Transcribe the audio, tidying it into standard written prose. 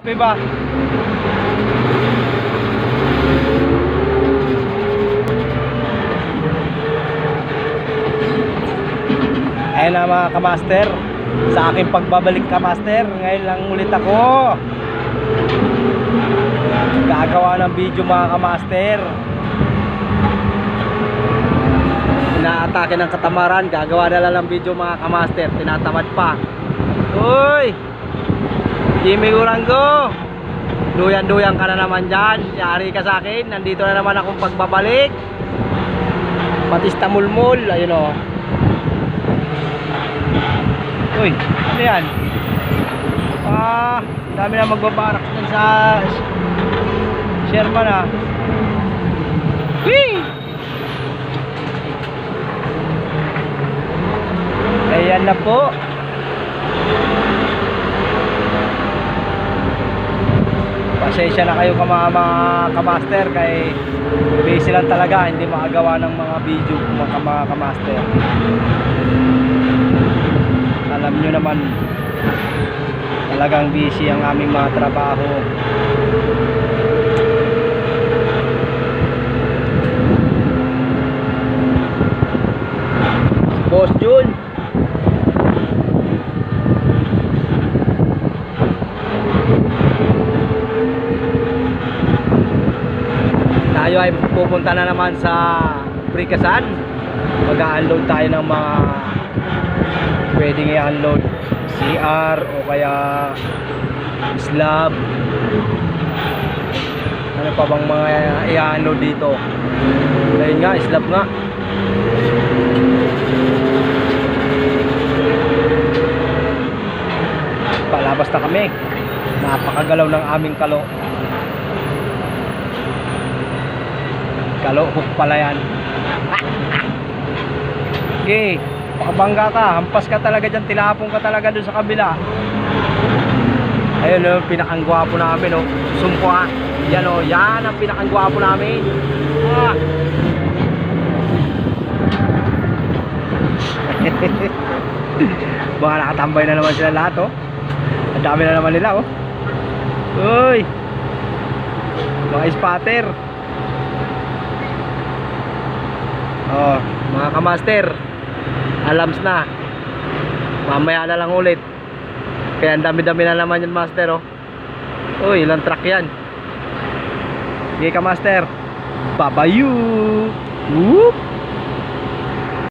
Diba? Ayun na mga kamaster, sa aking pagbabalik kamaster, ngayon lang ulit ako gagawa ng video mga kamaster. Inaatake ng katamaran, gagawa na lang ng video mga kamaster, tinatamad pa. Uy, Jimmy Urango, duyan-duyan ka na naman dyan. Yari ka sa akin, nandito na naman akong pagbabalik. Batista Mulmul, ayun o. Uy, ano yan? Dami na magbabarak dyan sa Sherman ah. Whee! Ayan na po. Pasensya na kayo mga kamaster, kay busy lang talaga, hindi makagawa ng mga video mga kamaster. Alam nyo naman, talagang busy ang aming mga trabaho. Boss Jun, tayo ay pupunta na naman sa Prikasan. Mag-unload tayo ng mga pwedeng i-unload, CR o kaya slab. Ano pa bang mga i-unload dito? Ayun nga, slab nga. Palabas na kami. Napakagalaw ng aming kalo. Kalo hook pala yan. Okay, pakabangga ka, hampas ka talaga dyan, tilapong ka talaga dun sa kabila. Ayun o, pinakang gwapo namin o, sumpa. Yan o, yan ang pinakang gwapo namin. Mga nakatambay na naman sila lahat o. Ang dami na naman nila o. Uy, mga spotter. Oh, mga kamaster, alams na. Mamaya na lang ulit. Kaya ang dami-dami na naman yung master oh. Uy, ilang truck yan. Sige kamaster, babayu. Whoop.